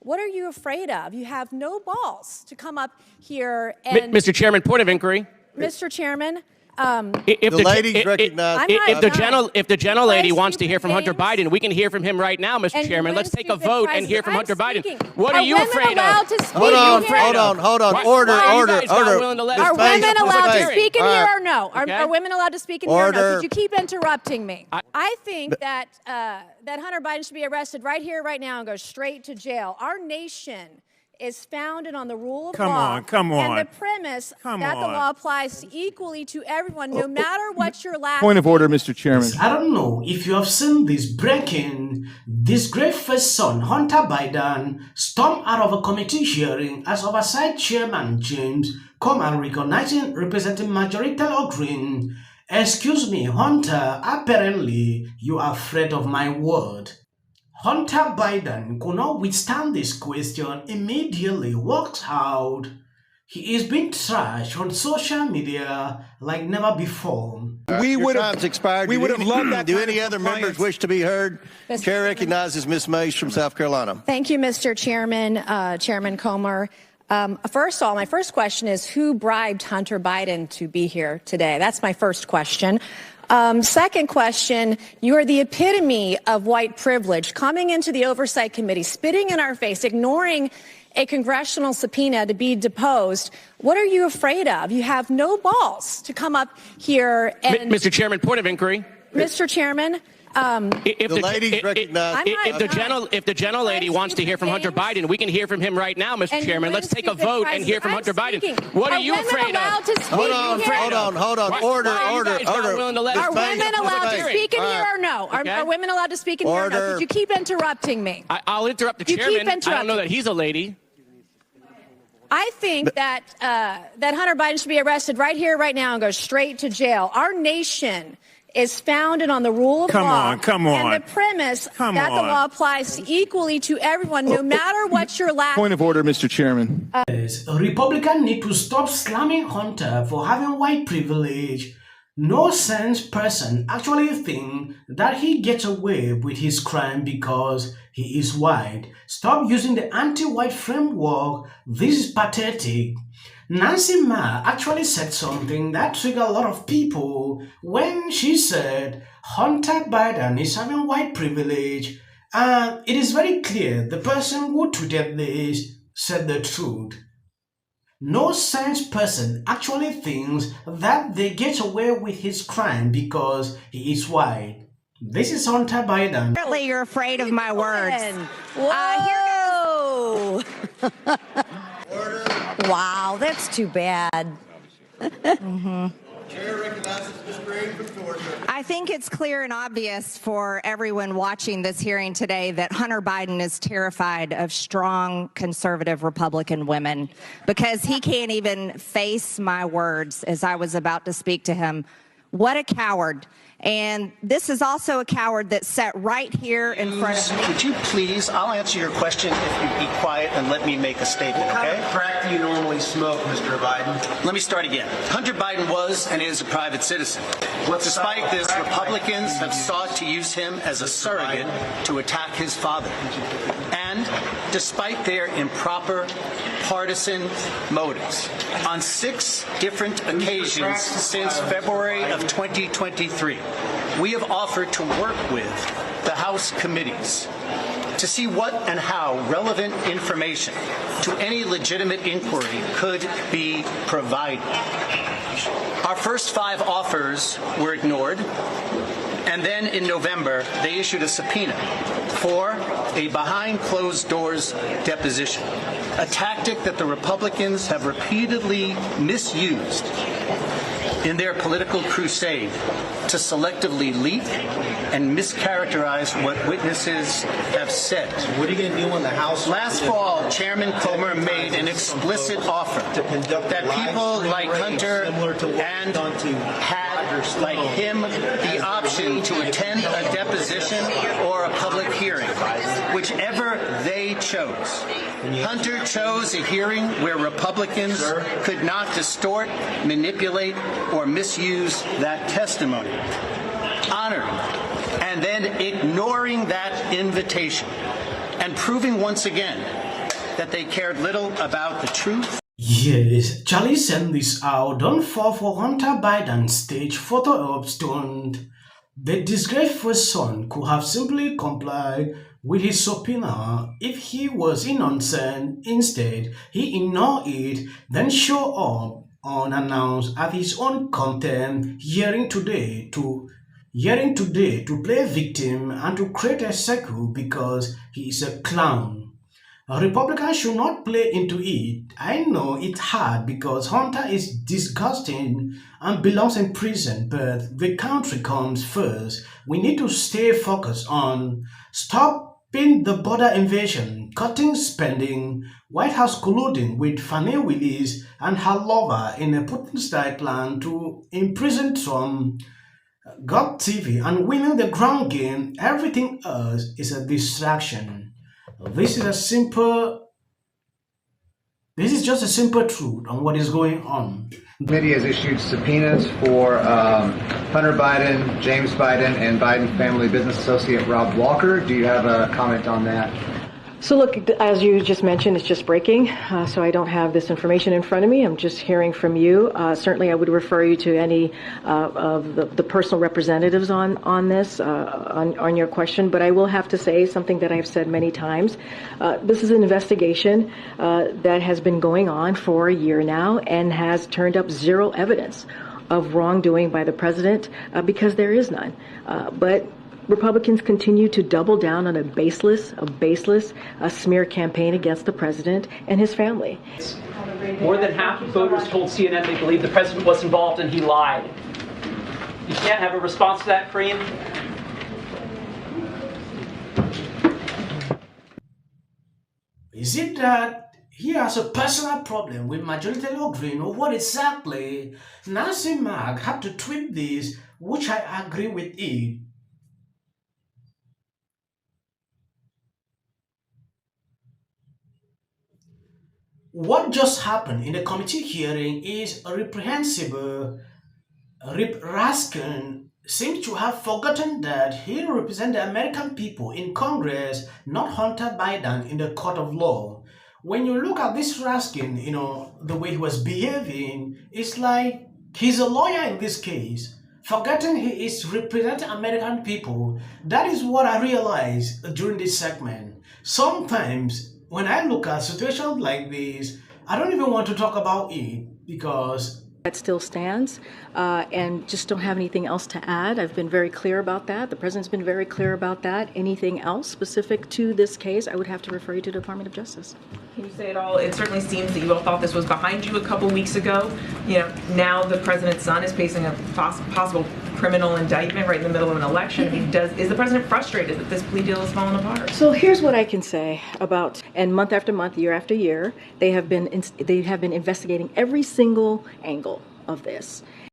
What are you afraid of? You have no balls to come up here and... Mr. Chairman, point of inquiry. Mr. Chairman, If the ladies recognize. If the gentlelady wants to hear from Hunter Biden, we can hear from him right now, Mr. Chairman. Let's take a vote and hear from Hunter Biden. What are you afraid of? Hold on. Order. Are women allowed to speak in here or no? Are women allowed to speak in here or no? Could you keep interrupting me? I think that Hunter Biden should be arrested right here, right now, and go straight to jail. Our nation is founded on the rule of law. Come on. And the premise that the law applies equally to everyone, no matter what your last Point of order, Mr. Chairman. I don't know if you have seen this breaking. This great first son, Hunter Biden, stormed out of a committee hearing as Oversight Chairman James Comer representing Majority Taylor Green. Excuse me, Hunter, apparently you are afraid of my word. Hunter Biden could not withstand this question, immediately walked out. He is being trashed on social media like never before. We would have expired. We would have loved that. Do any other members wish to be heard? Chair recognizes Ms. Mace from South Carolina. Thank you, Mr. Chairman, Chairman Comer. First of all, my first question is, who bribed Hunter Biden to be here today? That's my first question. Second question, you are the epitome of white privilege, coming into the Oversight Committee, spitting in our face, ignoring a congressional subpoena to be deposed. What are you afraid of? You have no balls to come up here and... Mr. Chairman, point of inquiry. Mr. Chairman, if the ladies recognize. If the gentlelady wants to hear from Hunter Biden, we can hear from him right now, Mr. Chairman. Let's take a vote and hear from Hunter Biden. What are you afraid of? Hold on. Order. Are women allowed to speak in here or no? Are women allowed to speak in here or no? Could you keep interrupting me? I'll interrupt the chairman. I don't know that he's a lady. I think that Hunter Biden should be arrested right here, right now, and go straight to jail. Our nation is founded on the rule of law. Come on. And the premise that the law applies equally to everyone, no matter what your last... Point of order, Mr. Chairman. Republicans need to stop slamming Hunter for having white privilege. No sense person actually think that he gets away with his crime because he is white. Stop using the anti-white framework. This is pathetic. Nancy Ma actually said something that triggered a lot of people when she said Hunter Biden is having white privilege. And it is very clear the person who tweeted this said the truth. No sense person actually thinks that they get away with his crime because he is white. This is Hunter Biden. Apparently you're afraid of my words. Whoa! Wow, that's too bad. I think it's clear and obvious for everyone watching this hearing today that Hunter Biden is terrified of strong conservative Republican women because he can't even face my words as I was about to speak to him. What a coward. And this is also a coward that sat right here in front of me. Would you please, I'll answer your question if you be quiet and let me make a statement, okay? What kind of crack do you normally smoke, Mr. Biden? Let me start again. Hunter Biden was and is a private citizen. Despite this, Republicans have sought to use him as a surrogate to attack his father. And despite their improper partisan motives, on 6 different occasions since February of 2023, we have offered to work with the House committees to see what and how relevant information to any legitimate inquiry could be provided. Our first 5 offers were ignored, and then in November, they issued a subpoena for a behind-closed-doors deposition, a tactic that the Republicans have repeatedly misused in their political crusade to selectively leak and mischaracterize what witnesses have said. What are you going to do when the House... Last fall, Chairman Comer made an explicit offer that people like Hunter and had, like him, the option to attend a deposition or a public hearing, whichever they chose. Hunter chose a hearing where Republicans could not distort, manipulate, or misuse that testimony. Honoring and then ignoring that invitation and proving once again that they cared little about the truth. Yes, Charlie sent this out. Don't fall for Hunter Biden's stage photo op stunt. The disgraceful son could have simply complied with his subpoena if he was innocent. Instead, he ignored it, then showed up unannounced at his own contempt hearing today to play victim and to create a circle because he is a clown. Republicans should not play into it. I know it's hard because Hunter is disgusting and belongs in prison, but the country comes first. We need to stay focused on stopping the border invasion, cutting spending, White House colluding with Fannie Willis and her lover in a Putin-style plan to imprison Trump, Blogtv, and winning the ground game. Everything else is a distraction. This is just a simple truth on what is going on. The committee has issued subpoenas for Hunter Biden, James Biden, and Biden family business associate Rob Walker. Do you have a comment on that? So look, as you just mentioned, it's just breaking, so I don't have this information in front of me. I'm just hearing from you. Certainly, I would refer you to any of the personal representatives on this, on your question. But I will have to say something that I've said many times. This is an investigation that has been going on for a year now and has turned up zero evidence of wrongdoing by the president because there is none. But Republicans continue to double down on a baseless smear campaign against the president and his family. More than half of voters told CNN they believe the president was involved and he lied. You can't have a response to that, Karine? Is it that he has a personal problem with Majority Green, or what exactly? Nancy Mack had to tweet this, which I agree with it. What just happened in the committee hearing is reprehensible. Rip Raskin seems to have forgotten that he represents the American people in Congress, not Hunter Biden in the court of law. When you look at this Raskin, the way he was behaving, it's like he's a lawyer in this case, forgetting he is representing American people. That is what I realized during this segment. Sometimes when I look at situations like this, I don't even want to talk about it because that still stands, and just don't have anything else to add. I've been very clear about that. The president's been very clear about that. Anything else specific to this case, I would have to refer you to the Department of Justice. Can you say it all? It certainly seems that you all thought this was behind you a couple weeks ago. Now the president's son is facing a possible criminal indictment right in the middle of an election. Is the president frustrated that this plea deal is falling apart? So here's what I can say about, and month after month, year after year, they have been investigating every single angle of this.